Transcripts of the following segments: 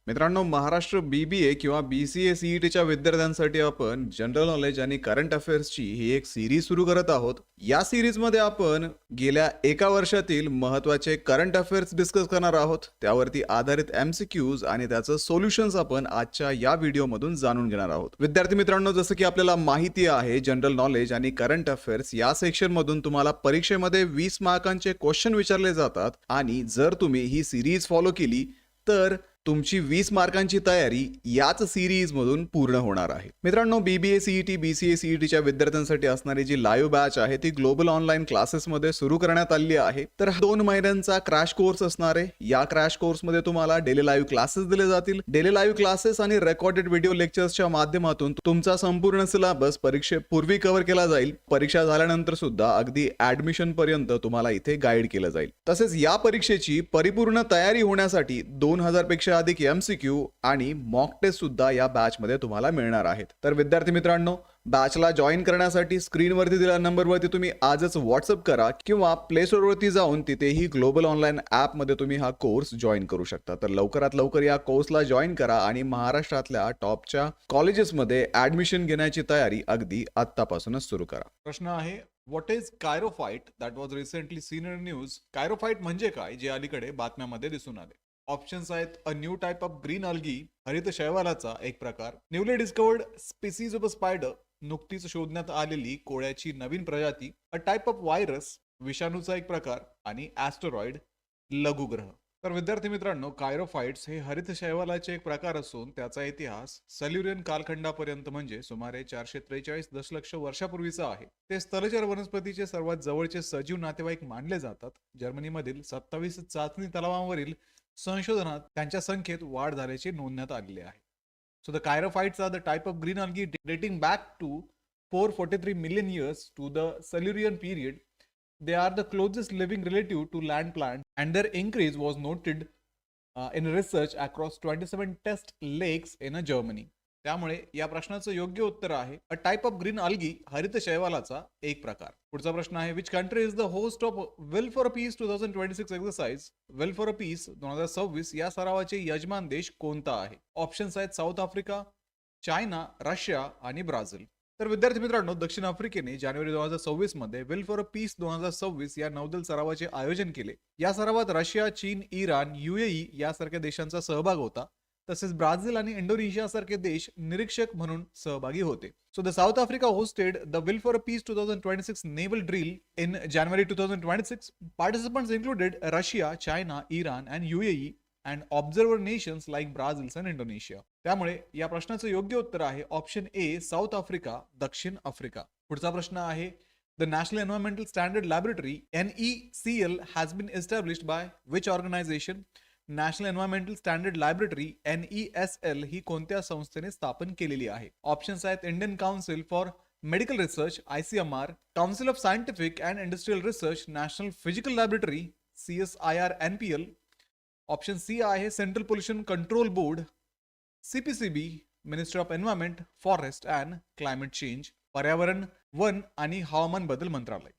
मित्रांनो, महाराष्ट्र BBA किंवा BCA CETच्या विद्यार्थ्यांसाठी आपण जनरल नॉलेज आणि करंट अफेअर्सची ही एक सिरीज सुरू करत आहोत. या सिरीजमध्ये आपण गेल्या एका वर्षातील महत्त्वाचे करंट अफेअर्स डिस्कस करणार आहोत. त्यावरती आधारित MCQs आणि त्याचं सोल्युशन्स आपण आजच्या या व्हिडिओमधून जाणून घेणार आहोत. विद्यार्थी मित्रांनो, जसं की आपल्याला माहिती आहे, जनरल नॉलेज आणि करंट अफेअर्स या सेक्शनमधून तुम्हाला परीक्षेमध्ये 20 मार्कांचे क्वेश्चन विचारले जातात आणि जर तुम्ही ही सिरीज फॉलो केली तर तुमची 20 मार्कांची तयारी याच सिरीजमधून पूर्ण होणार आहे. मित्रांनो, BBA CET BCA CETच्या विद्यार्थ्यांसाठी असणारी जी लाईव्ह बॅच आहे ती ग्लोबल ऑनलाईन क्लासेसमध्ये सुरू करण्यात आली आहे. तर 2 महिन्यांचा क्रॅश कोर्स असणार आहे. या क्रॅश कोर्समध्ये तुम्हाला डेली लाईव्ह क्लासेस दिले जातील. डेली लाईव्ह क्लासेस आणि रेकॉर्डेड व्हिडिओ लेक्चर्सच्या माध्यमातून तुमचा संपूर्ण सिलेबस परीक्षेपूर्वी कव्हर केला जाईल. परीक्षा झाल्यानंतर सुद्धा अगदी ऍडमिशन पर्यंत तुम्हाला इथे गाईड केलं जाईल. तसेच या परीक्षेची परिपूर्ण तयारी होण्यासाठी 2000 पेक्षा अधिक MCQ आणि मॉक टेस्ट सुद्धा या बॅच मध्ये तुम्हाला मिळणार आहेत. तर विद्यार्थी मित्रांनो, बॅचला जॉईन करण्यासाठी स्क्रीनवरती दिलेल्या नंबरवरती तुम्ही आजच व्हॉट्सअप करा किंवा प्ले स्टोर वरती जाऊन तिथेही ग्लोबल ऑनलाईन ऍप मध्ये तुम्ही हा कोर्स जॉईन करू शकता. तर लवकरात लवकर या कोर्सला जॉईन करा आणि महाराष्ट्रातल्या टॉपच्या कॉलेजेसमध्ये ऍडमिशन घेण्याची तयारी अगदी आत्तापासूनच सुरू करा. प्रश्न आहे, what is chirophyte that was recently seen in news? Chirophyte म्हणजे काय, जे अलीकडे बातम्यामध्ये दिसून आले? ऑप्शन्स आहेत: a new type of green algae, हरित शैवालाचा एक प्रकार; newly discovered species of a spider, नुकतीच शोधण्यात आलेली कोळ्याची नवीन प्रजाती; अ टाइप ऑफ व्हायरस, विषाणूचा एक प्रकार; आणि ॲस्टेरॉइड, लघुग्रह. तर विद्यार्थी मित्रांनो, कायरोफाइट्स हे हरित शैवालाचे एक प्रकार असून त्याचा इतिहास सॅल्युरियन कालखंडापर्यंत म्हणजे सुमारे 443 दशलक्ष वर्षापूर्वीचा आहे. ते स्थलचर वनस्पतीचे सर्वात जवळचे सजीव नातेवाईक मानले जातात. जर्मनीमधील 27 चाचणी तलावांवरील संशोधनात त्यांच्या संख्येत वाढ झाल्याचे नोंदण्यात आलेले आहे. So the chirophytes are the type of green algae dating back to 443 million years to the Silurian period. They are the closest living relative to land plants, and their increase was noted in research across 27 test lakes in Germany. त्यामुळे या प्रश्नाचं योग्य उत्तर आहे a type of green algae, हरित शैवालाचा एक प्रकार. पुढचा प्रश्न आहे, which country is the host of well for piece 2026 exercise? Well for piece 2026 या सरावाचे यजमान देश कोणता आहे? ऑप्शन्स आहेत: साऊथ आफ्रिका, चायना, रशिया आणि ब्राझील. तर विद्यार्थी मित्रांनो, दक्षिण आफ्रिकेने जानेवारी 2026 मध्ये वेल फॉर पीस 2026 या नौदल सरावाचे आयोजन केले. या सरावात रशिया, चीन, इराण, UAE यासारख्या देशांचा सहभाग होता. तसेच ब्राझील आणि इंडोनेशिया सारखे देश निरीक्षक म्हणून सहभागी होते. So the south Africa hosted the will for piece 2026 naval drill in January 2026. Participants included Russia, China, Iran and UAE and observer nations like Brazil and Indonesia. त्यामुळे या प्रश्नाचं योग्य उत्तर आहे ऑप्शन ए, साऊथ आफ्रिका, दक्षिण Africa. पुढचा प्रश्न आहे, the national environmental standard laboratory NECL has been established by which organisation? National environmental standard laboratory NESL ही कोणत्या संस्थेने स्थापन केलेली आहे? ऑप्शन्स आहेत: Indian council for medical research ICMR, council of scientific and industrial research, national physical laboratory CSIR NPL. Option C आहे central pollution control board CPCB, ministry of environment, forest and climate change, पर्यावरण, one आणि हवामान बदल मंत्रालय.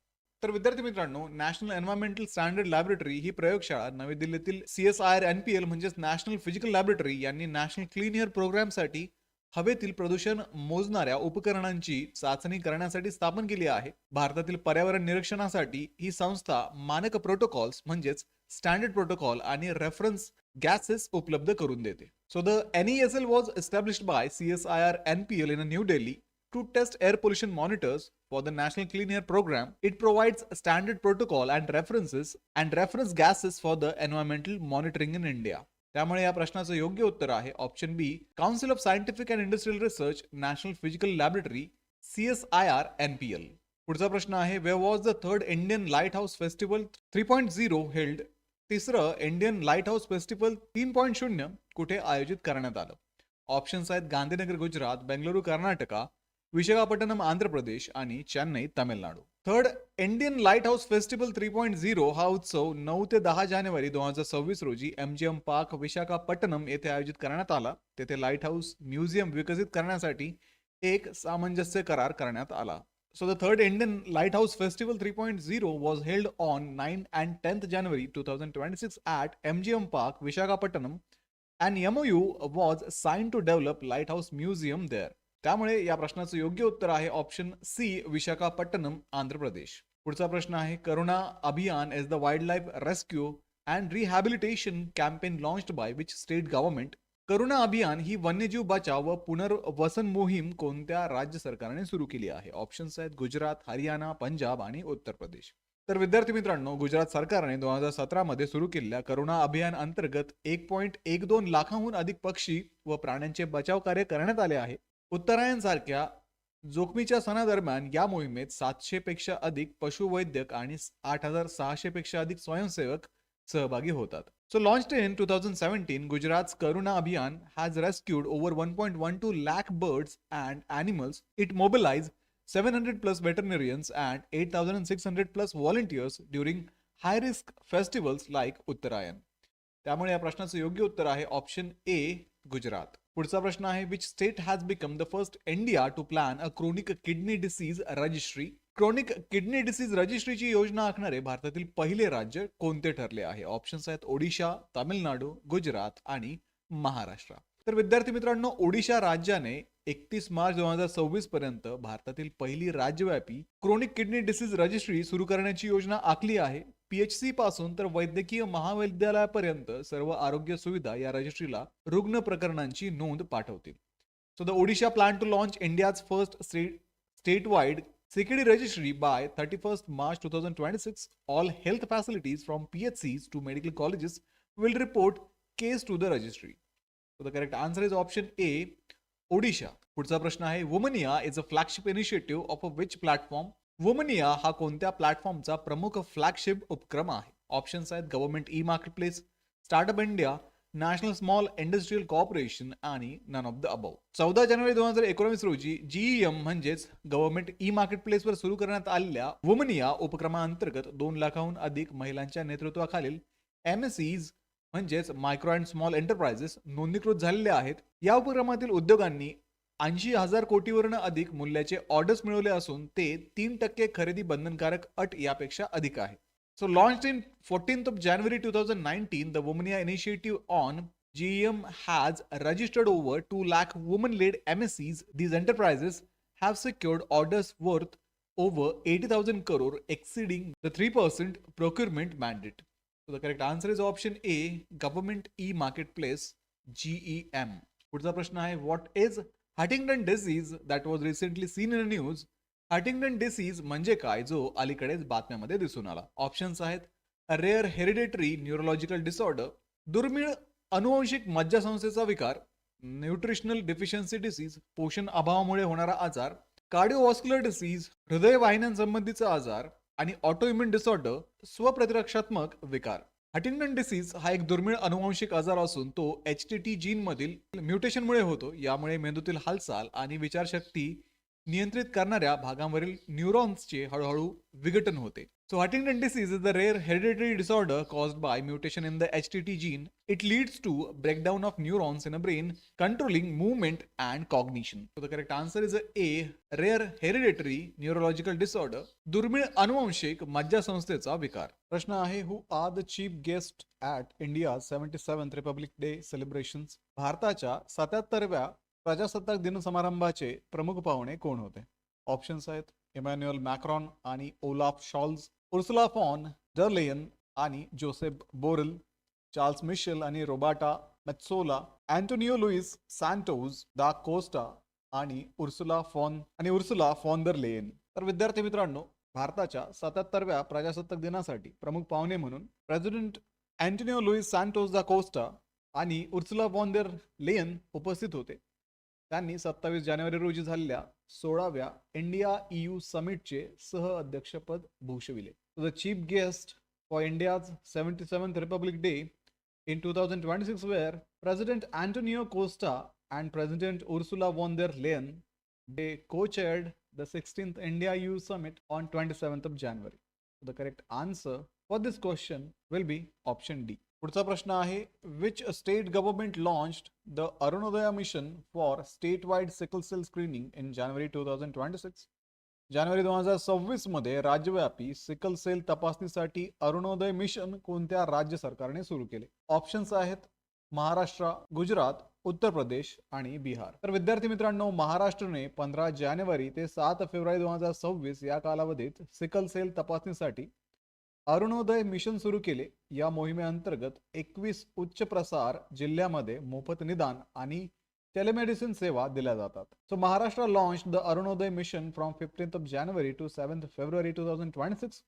तर विद्यार्थी मित्रांनो, national environmental standard laboratory ही प्रयोगशाळा नवी दिल्लीतील CSIR NPL म्हणजेच नॅशनल फिजिकल लॅबोरेटरी यांनी नॅशनल क्लीन एअर प्रोग्रामसाठी हवेतील प्रदूषण मोजणाऱ्या उपकरणांची चाचणी करण्यासाठी स्थापन केली आहे. भारतातील पर्यावरण निरीक्षणासाठी ही संस्था मानक प्रोटोकॉल्स म्हणजेच स्टँडर्ड प्रोटोकॉल आणि रेफरन्स गॅसेस उपलब्ध करून देते. So the NESL was established by CSIR NPL in New Delhi to test air pollution monitors for the National Clean Air Program. It provides standard protocol and reference gases for the environmental monitoring in India. त्यामुळे या प्रश्नाचं योग्य उत्तर आहे option B, council of scientific and industrial research, national physical laboratory CSIR NPL. पुढचा प्रश्न आहे, where was the third Indian lighthouse festival 3.0 held? तिसरं इंडियन लाईट हाऊस फेस्टिवल 3.0 कुठे आयोजित करण्यात आलं? ऑप्शन्स आहेत: गांधीनगर गुजरात, बेंगलुरू कर्नाटका, विशाखापट्टणम आंध्र प्रदेश आणि Chennai Tamil Nadu. Third Indian lighthouse festival 3.0 हा उत्सव 9 ते 10 जानेवारी 2026 रोजी MGM पार्क, विशाखापट्टणम येथे आयोजित करण्यात आला. तेथे लाईट हाऊस म्युझियम विकसित करण्यासाठी एक सामंजस्य करार करण्यात आला. So the third Indian Lighthouse Festival 3.0 was held on 9th and 10th January 2026 at MGM Park, Visakhapatnam. And MOU was sign to develop lighthouse museum there. त्यामुळे या प्रश्नाचं योग्य उत्तर आहे ऑप्शन सी, विशाखापट्टणम, आंध्र प्रदेश. पुढचा प्रश्न आहे, Karuna Abhiyan is the wildlife rescue and rehabilitation campaign launched by which state government. Karuna Abhiyan ही वन्यजीव बचाव व पुनर्वसन मोहीम कोणत्या राज्य सरकारने सुरू केली आहे? ऑप्शन्स आहेत गुजरात, हरियाणा, पंजाब आणि उत्तर प्रदेश. तर विद्यार्थी मित्रांनो, गुजरात सरकारने 2017 मध्ये सुरू केलेल्या करुणा अभियान अंतर्गत 1.12 लाखाहून अधिक पक्षी व प्राण्यांचे बचाव कार्य करण्यात आले आहे. उत्तरायण सारख्या जोखमीच्या सणादरम्यान या मोहिमेत 700 पेक्षा अधिक पशुवैद्यक आणि 8,600 पेक्षा अधिक स्वयंसेवक सहभागी होतात. So launched in 2017, Gujarat's Karuna Abhiyan has rescued over 1.12 lakh birds and animals. It mobilized 700 plus veterinarians and 8,600 plus volunteers during high-risk festivals like Uttarayan. त्यामुळे या प्रश्नाचं योग्य उत्तर आहे ऑप्शन ए, गुजरात. पुढचा प्रश्न आहे, which state has become the first India to plan a chronic kidney disease registry. Chronic kidney disease रजिस्ट्रीची योजना आखणारे भारतातील पहिले राज्य कोणते ठरले आहे? ऑप्शन्स आहेत ओडिशा, तामिळनाडू, गुजरात आणि महाराष्ट्र. तर विद्यार्थी मित्रांनो, ओडिशा राज्याने 31 मार्च 2026 पर्यंत भारतातील पहिली राज्यव्यापी क्रोनिक किडनी डिसीज रजिस्ट्री सुरू करण्याची योजना आखली आहे. PHC पासून तर वैद्यकीय महाविद्यालयापर्यंत सर्व आरोग्य सुविधा या रजिस्ट्रीला रुग्ण प्रकरणांची नोंद पाठवतील. So the Odisha plan to launch India's first state wide CKD registry by 31st March 2026. All health facilities from PHCs to medical colleges will report case to the registry. So the correct answer is option A, Odisha. पुढचा प्रश्न आहे, वुमनिया is a flagship initiative of a which platform? वुमनिया हा कोणत्या प्लॅटफॉर्मचा प्रमुख flagship उपक्रम आहे? Options आहेत government e marketplace, startup India, national small industrial corporation आणि नन ऑफ द अबव. 14 जानेवारी 2019 रोजी GEM म्हणजेच गव्हर्नमेंट ई मार्केट प्लेसवर सुरू करण्यात आलेल्या वुमनिया उपक्रमाअंतर्गत 2 लाखाहून अधिक महिलांच्या नेतृत्वाखालील MSEs म्हणजेच मायक्रो अँड स्मॉल एंटरप्राइजेस नोंदणीकृत झालेले आहेत. या उपक्रमातील उद्योगांनी 80,000 कोटीवरून अधिक मूल्याचे ऑर्डर्स मिळवले असून ते 3% खरेदी बंधनकारक अट यापेक्षा अधिक आहे. So launched in 14th of January 2019, the Womania initiative on GEM has registered over 2 lakh women-led MSCs. These enterprises have secured orders worth over 80,000 crore, exceeding the 3% procurement mandate. So the correct answer is option A, Government E-Marketplace, GEM. पुढचा प्रश्न आहे, what is Huntington disease that was recently seen in the news? Huntington disease म्हणजे काय, जो अलीकडेच बातम्यामध्ये दिसून आला? ऑप्शन्स आहेत रेअर हेरिडेटरी न्यूरोलॉजिकल डिसऑर्डर, दुर्मिळ अनुवंशिक मज्जासंस्थेचा विकार, न्यूट्रिशनल डिफिशियन्सी डिसीज, पोषण अभावामुळे होणारा आजार, कार्डिओव्हास्क्युलर डिसीज, हृदयवाहिन्यांसंबंधीचा आजार आणि ऑटोइम्युन डिसऑर्डर, स्वप्रतिरक्षात्मक विकार. हंटिंग्टन डिसीज हा एक दुर्मिळ अनुवंशिक आजार असून तो HTT जीन मधील म्युटेशनमुळे होतो. यामुळे मेंदूतील हालचाल आणि विचारशक्ती नियंत्रित करणाऱ्या भागांवरील न्यूरॉन्सचे हळूहळू विघटन होते. So Huntington disease is the rare hereditary disorder caused by mutation in the HTT gene. It leads to breakdown of neurons in a brain, controlling movement and cognition. So the correct answer is A, rare hereditary neurological disorder, दुर्मिळ अनुवंशिक मज्जासंस्थेचा विकार. प्रश्न आहे, who are the chief guest at India 77th republic day celebrations. भारताच्या 77व्या प्रजासत्ताक दिन समारंभाचे प्रमुख पाहुणे कोण होते? ऑप्शन्स आहेत इमॅन्युअल मॅक्रॉन आणि ओलाफ शॉल्झ, उर्सुला फॉन डर लेयन आणि जोसेफ बोरेल, चार्ल्स मिशेल आणि रोबार्टा मेत्सोला, अँटोनियो लुईस सॅन्टोज दा कोस्टा आणि उर्सुला फॉन डर लेयन. तर विद्यार्थी मित्रांनो, भारताच्या 77व्या प्रजासत्ताक दिनासाठी प्रमुख पाहुणे म्हणून प्रेसिडेंट अँटोनियो लुईस सॅन्टोज दा कोस्टा आणि उर्सुला फॉन डर लेयन उपस्थित होते. त्यांनी 27 जानेवारी रोजी झालेल्या 16व्या इंडिया EU समिटचे सह अध्यक्षपद भूषविले. The chief guest for India's 77th republic day in 2026 were President Antonio Costa and President Ursula von der Leyen. They co-chaired the 16th India EU Summit on 27th of January. So the correct answer for this question will be option D. पुढचा प्रश्न आहे, which state government launched the Arunodaya mission for statewide sickle cell screening in January 2026? जानेवारी 2026 मध्ये राज्यव्यापी sickle sale तपासणीसाठी Arunoday mission कोणत्या राज्य सरकारने सुरू केले? ऑप्शन्स आहेत महाराष्ट्र, गुजरात, उत्तर प्रदेश आणि बिहार. तर विद्यार्थी मित्रांनो, महाराष्ट्राने 15 जानेवारी ते 7 फेब्रुवारी 2026 या कालावधीत सिकल सेल तपासणीसाठी अरुणोदय मिशन सुरू केले. या मोहिमेअंतर्गत 21 उच्च प्रसार जिल्ह्यामध्ये मोफत निदान आणि टेलिमेडिसिन सेवा दिल्या जातात. So Maharashtra launched the Arunodaya mission from 15th of January to 7th February 2026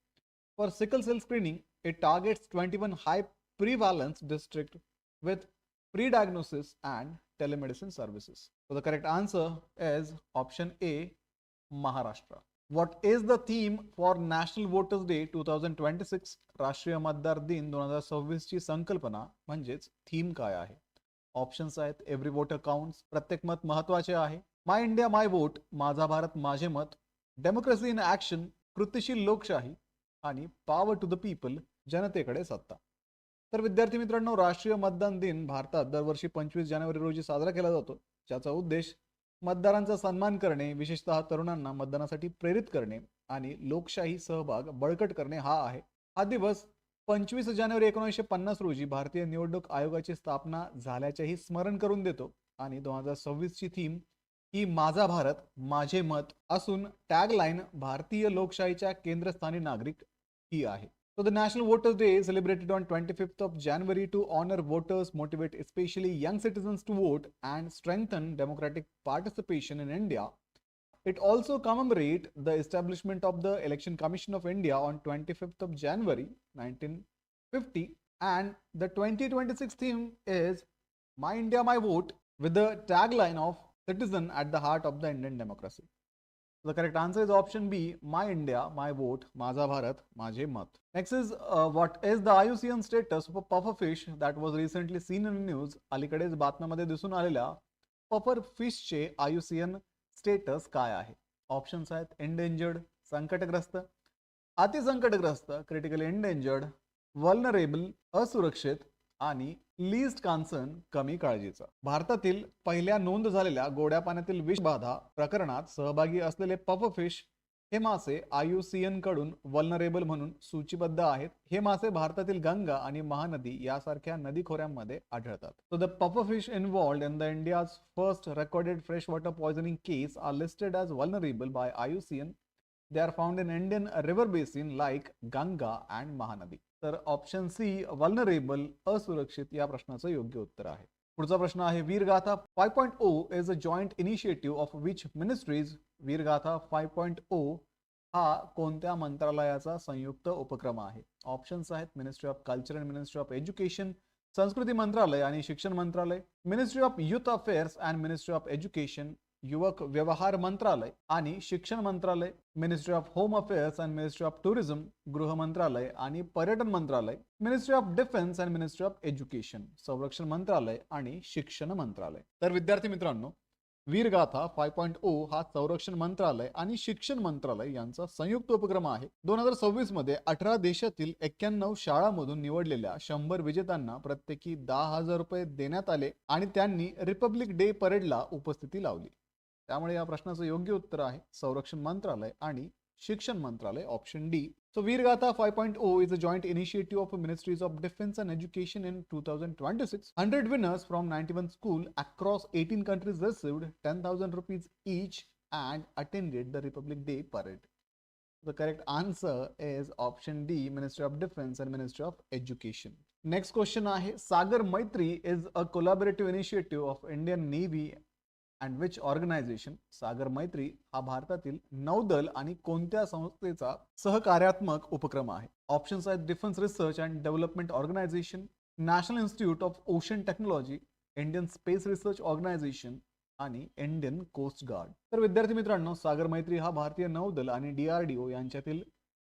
for sickle cell screening. It targets 21 high prevalence district with free diagnosis and telemedicine services. So the correct answer is option A, Maharashtra. What is the theme for National Voters Day 2026? राष्ट्रीय मतदार दिन 2026 ची संकल्पना म्हणजेच theme काय आहे? Options आहेत every voter counts, प्रत्येक मत महत्वाचे आहे, माय इंडिया माय वोट, माझा भारत माझे मत, डेमोक्रेसी इन ऍक्शन, कृतिशील लोकशाही आणि पॉवर टू द पीपल, जनतेकडे सत्ता. तर विद्यार्थी मित्रांनो, राष्ट्रीय मतदान दिन भारतात दरवर्षी 25 जानेवारी रोजी साजरा केला जातो, ज्याचा उद्देश मतदारांचा सन्मान करणे, विशेषतः तरुणांना मतदानासाठी प्रेरित करणे आणि लोकशाही सहभाग बळकट करणे हा आहे. हा दिवस 25 जानेवारी 1950 रोजी भारतीय निवडणूक आयोगाची स्थापना झाल्याचेही स्मरण करून देतो आणि 2026 ची थीम ही माझा भारत माझे मत असून टॅगलाईन भारतीय लोकशाहीच्या केंद्रस्थानी नागरिक ही आहे. So the National Voters Day is celebrated on 25th of January to honor voters, motivate especially young citizens to vote and strengthen democratic participation in India. It also commemorates the establishment of the Election Commission of India on 25th of January 1950, and the 2026 theme is My India, My Vote, with the tagline of citizen at the heart of the Indian democracy. The correct answer is option B, My India, My Vote, माझा भारत माझे मत. Next is what is the IUCN status of a puffer fish that was recently seen in news? अलीकडेच बातम्यामध्ये दिसून आलेल्या puffer फिशचे IUCN status काय आहे? Options आहेत एंडेंजर्ड, संकटग्रस्त, अतिसंकटग्रस्त, क्रिटिकली एंडेंजर्ड, वल्नरेबल, असुरक्षित आणि लीस्ट कॉन्सर्न, कमी काळजीचा. भारतातील पहिल्या नोंद झालेल्या गोड्या पाण्यातील विषबाधा प्रकरणात सहभागी असलेले पफरफिश हे मासे IUCN कडून वल्नरेबल म्हणून सूचीबद्ध आहेत. हे मासे भारतातील गंगा आणि महानदी यासारख्या नदी खोऱ्यांमध्ये आढळतात. So the pufferfish involved in the India's first recorded freshwater poisoning case are listed as vulnerable by IUCN. They are found in Indian river basin like Ganga and Mahanadi. तर ऑप्शन सी, वल्नरेबल, असुरक्षित या प्रश्नाचं योग्य उत्तर आहे. पुढचा प्रश्न आहे Veergatha 5.0 is a joint initiative of which ministries? Veergatha 5.0 हा कोणत्या मंत्रालयाचा संयुक्त उपक्रम आहे? ऑप्शन्स आहेत ministry of culture and ministry of education, संस्कृती मंत्रालय आणि शिक्षण मंत्रालय, ministry of youth affairs and ministry of education, युवक व्यवहार मंत्रालय आणि शिक्षण मंत्रालय, ministry of home affairs and ministry of tourism, गृह मंत्रालय आणि पर्यटन मंत्रालय, ministry of defence and ministry of education, संरक्षण मंत्रालय आणि शिक्षण मंत्रालय. तर विद्यार्थी मित्रांनो, वीरगाथा 5.0 हा संरक्षण मंत्रालय आणि शिक्षण मंत्रालय यांचा संयुक्त उपक्रम आहे. 2026 मध्ये 18 देशातील 91 शाळांमधून निवडलेल्या 100 विजेत्यांना प्रत्येकी 10,000 रुपये देण्यात आले आणि त्यांनी रिपब्लिक डे परेडला उपस्थिती लावली. त्यामुळे या प्रश्नाचं योग्य उत्तर आहे संरक्षण मंत्रालय आणि शिक्षण मंत्रालय, option D. So Veergatha 5.0 is a joint initiative of Ministries of Defense and Education in 2026. 100 winners from 91 schools across 18 countries received 10,000 rupees each and attended the Republic Day parade. The correct answer is option D, Ministry of Defense and Ministry of Education. Next question आहे सागर मैत्री is a collaborative initiative of Indian Navy and which organization? सागर मैत्री हा भारतातील नौदल आणि कोणत्या संस्थेचा सहकार्यात्मक उपक्रम आहे? ऑप्शन्स आहेत defence research and development organisation, national institute of ocean technology, Indian space research organisation आणि इंडियन कोस्ट गार्ड. तर विद्यार्थी मित्रांनो, सागर मैत्री हा भारतीय नौदल आणि DRDO यांच्यातील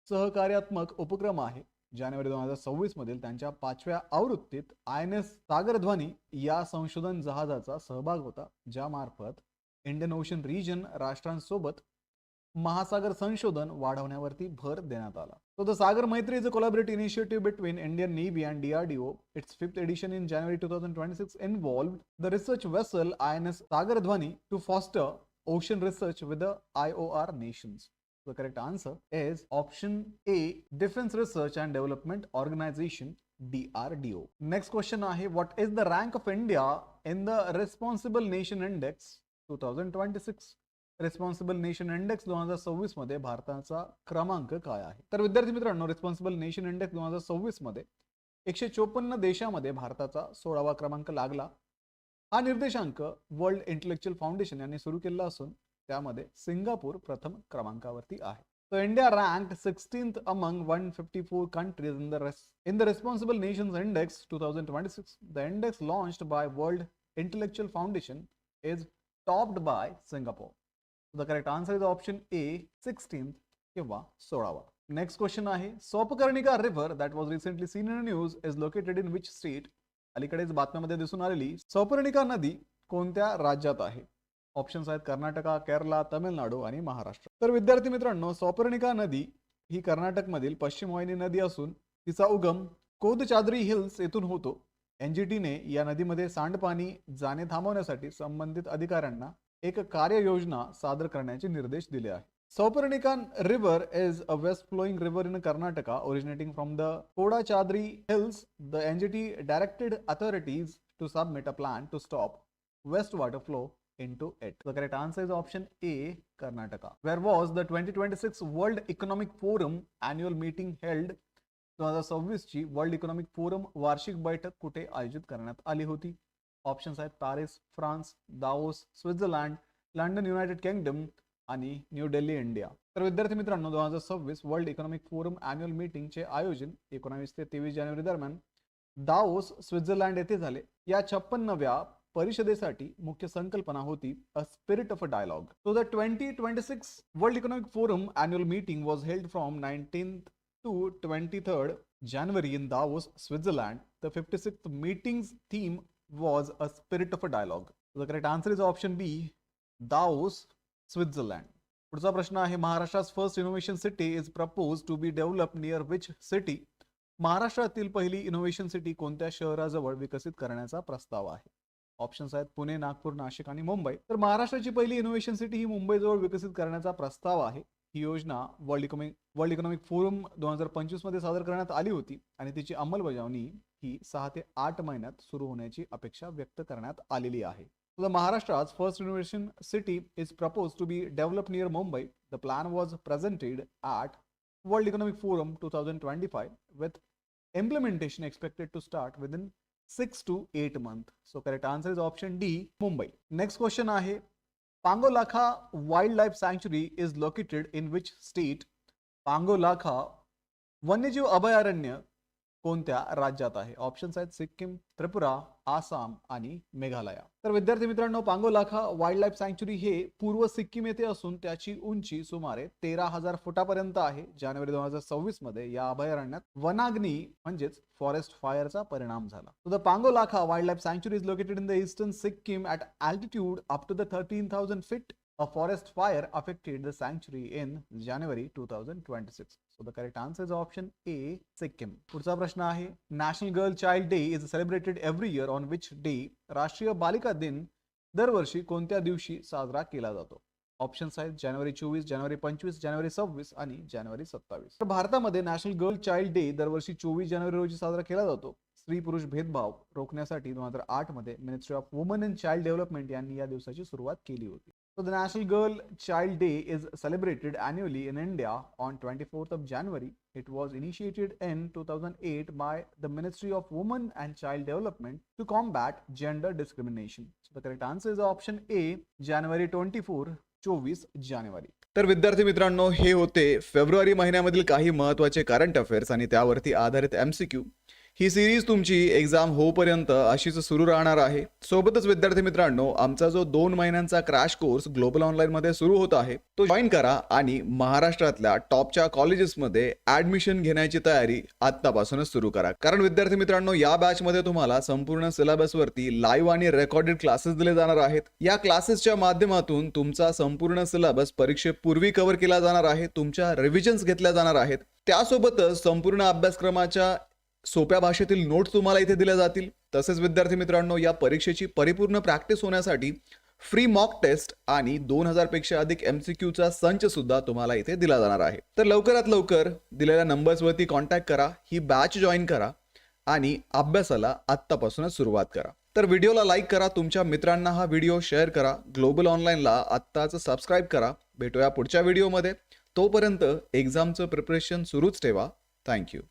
सहकार्यात्मक उपक्रम आहे. जानेवारी 2026 मधील त्यांच्या 5व्या आवृत्तीत INS सागरध्वनी या संशोधन जहाजाचा सहभाग होता, ज्यामार्फत इंडियन ओशन रिजन राष्ट्रांसोबत महासागर संशोधन वाढवण्यावरती भर देण्यात आला. So the Sagar Maitri is a collaborative initiative between Indian Navy and DRDO. Its 5th edition in January 2026 involved the research vessel INS Sagardhwani to foster ocean research with the IOR nations. The correct answer is option A, Defense Research and Development Organization, DRDO. Next question आहे, what is the rank of India in the responsible nation index 2026? Responsible nation index 2026 मध्ये भारताचा क्रमांक काय आहे? तर विद्यार्थी मित्रांनो, responsible nation index 2026 मध्ये 154 देशामध्ये भारताचा 16वा क्रमांक लागला. हा निर्देशांक वर्ल्ड इंटेलेक्चुअल फाउंडेशन यांनी सुरू केला असून त्यामध्ये सिंगापूर प्रथम क्रमांकावरती आहे. So India ranked 16th among 154 countries in the Responsible Nations Index 2026. The index launched by World Intellectual Foundation is topped by Singapore. So the correct answer is option A, 16th किंवा 16वा. Next question आहे, Sopakarnika river that was recently seen in the news is located in which state? अलीकडेच बातम्यामध्ये दिसून आलेली सौपर्णिका नदी कोणत्या राज्यात आहे? ऑप्शन्स आहेत कर्नाटका, केरला, तामिळनाडू आणि महाराष्ट्र. तर विद्यार्थी मित्रांनो, सौपर्णिका नदी ही कर्नाटकमधील पश्चिम वाहिनी नदी असून तिचा उगम कोदचाद्री हिल्स येथून होतो. एनजीटीने या नदीमध्ये सांडपाणी जाणे थांबवण्यासाठी संबंधित अधिकाऱ्यांना एक कार्ययोजना सादर करण्याचे निर्देश दिले आहे. Sauparnika river is a west flowing river in Karnataka originating from the Kodachadri hills. The NGT directed authorities to submit a plan to stop wastewater flow into it. The correct answer is option A, Karnataka. Where was the 2026 World Economic Forum annual meeting held? 2026 ची world economic forum वार्षिक बैठक कुठे आयोजित करण्यात आली होती? Options आहेत Paris, France, Davos, Switzerland, London, United kingdom आणि न्यू दिल्ली, इंडिया. तर विद्यार्थी मित्रांनो, 2026 वर्ल्ड इकॉनॉमिक फोरम अॅन्युअल मीटिंगचे आयोजन 19 ते 23 जानेवारी दरम्यान दाओस, स्वित्झर्लंड येथे झाले. या 56व्या परिषदेसाठी मुख्य संकल्पना होती a spirit of a dialogue. So the 2026 world economic forum annual meeting was held from 19th to 23rd January in Davos, Switzerland. The 56th meeting's theme was a spirit of a dialogue. So the correct answer is option B, Davos, Switzerland. पुढचा प्रश्न आहे, महाराष्ट्रात first innovation city is propose to be develop near which city? महाराष्ट्रातील पहिली innovation city कोणत्या शहराजवळ विकसित करण्याचा प्रस्ताव आहे? ऑप्शन्स आहेत पुणे, नागपूर, नाशिक आणि मुंबई. तर महाराष्ट्राची पहिली इनोव्हेशन सिटी ही मुंबईजवळ विकसित करण्याचा प्रस्ताव आहे. ही योजना वर्ल्ड इकॉनॉमिक फोरम 2025 मध्ये सादर करण्यात आली होती आणि तिची अंमलबजावणी ही 6 ते 8 महिन्यात सुरू होण्याची अपेक्षा व्यक्त करण्यात आलेली आहे. So the Maharashtra's first innovation city is proposed to be developed near Mumbai. The plan was presented at World Economic Forum 2025 with implementation expected to start within 6 to 8 months. So correct answer is option D, Mumbai. Next question आहे, Pangolakha Wildlife Sanctuary is located in which state? Pangolakha वन्यजीव अभयारण्य कोणत्या राज्यात आहे? Options आहेत सिक्कीम, त्रिपुरा, आसाम आणि मेघालय. तर विद्यार्थी मित्रांनो, पांगोलाखा वाईल्ड लाईफ सँक्च्युरी हे पूर्व सिक्कीम येथे असून त्याची उंची सुमारे 13,000 फुटापर्यंत आहे. जानेवारी 2026 मध्ये या अभयारण्यात वनाग्नी म्हणजेच फॉरेस्ट फायरचा परिणाम झाला. So the Pangolakha Wildlife Sanctuary is located in the eastern Sikkim at altitude up to the 13,000 feet. A forest fire affected the sanctuary in January 2026. So the correct answer is option A, Sikkim. पुढचा प्रश्न आहे, national girl child day is celebrated every year on which day? राष्ट्रीय बालिका दिन दरवर्षी कोणत्या दिवशी साजरा केला जातो? ऑप्शन्स आहेत जानेवारी 24, जानेवारी 25, जानेवारी 26 आणि जानेवारी 27. तर भारतामध्ये नॅशनल गर्ल चाइल्ड डे दरवर्षी 24 जानेवारी रोजी साजरा केला जातो. स्त्री पुरुष भेदभाव रोखण्यासाठी 2008 मध्ये ministry of woman and child development यांनी या दिवसाची सुरुवात केली होती. So the National Girl Child Day is celebrated annually in India on 24th of January. It was initiated in 2008 by the Ministry of Women and Child Development to combat gender discrimination. So the correct answer is option A, January 24, 24 जानेवारी. तर विद्यार्थी मित्रांनो, हे होते February महिन्यामधील काही महत्त्वाचे current affairs आणि त्यावरती आधारित MCQ. ही सिरीज तुमची एक्झाम होईपर्यंत अशीच सुरू राहणार आहे. सोबतच विद्यार्थी मित्रांनो, आमचा जो 2 महिन्यांचा क्रॅश कोर्स ग्लोबल ऑनलाईन मध्ये सुरू होत आहे तो जॉईन करा आणि महाराष्ट्रातल्या टॉपच्या कॉलेजेसमध्ये ऍडमिशन घेण्याची तयारी आतापासूनच सुरू करा. कारण विद्यार्थी मित्रांनो, या बॅच मध्ये तुम्हाला संपूर्ण सिलेबस वरती लाईव्ह आणि रेकॉर्डेड क्लासेस दिले जाणार आहेत. या क्लासेसच्या माध्यमातून तुमचा संपूर्ण सिलेबस परीक्षेपूर्वी कव्हर केला जाणार आहे. तुमच्या रिव्हिजन्स घेतल्या जाणार आहेत. त्यासोबतच संपूर्ण अभ्यासक्रमाच्या सोप्या भाषेतील नोट्स तुम्हाला इथे दिल्या जातील. तसेच विद्यार्थी मित्रांनो, या परीक्षेची परिपूर्ण प्रॅक्टिस होण्यासाठी फ्री मॉक टेस्ट आणि 2000 पेक्षा अधिक MCQचा संच सुद्धा तुम्हाला इथे दिला जाणार आहे. तर लवकरात लवकर दिलेल्या नंबर्सवरती कॉन्टॅक्ट करा, ही बॅच जॉईन करा आणि अभ्यासाला आत्तापासूनच सुरुवात करा. तर व्हिडिओला लाईक करा, तुमच्या मित्रांना हा व्हिडिओ शेअर करा, ग्लोबल ऑनलाईनला आत्ताच सबस्क्राईब करा. भेटूया पुढच्या व्हिडिओमध्ये. तोपर्यंत एक्झामचं प्रिपरेशन सुरूच ठेवा. थँक्यू.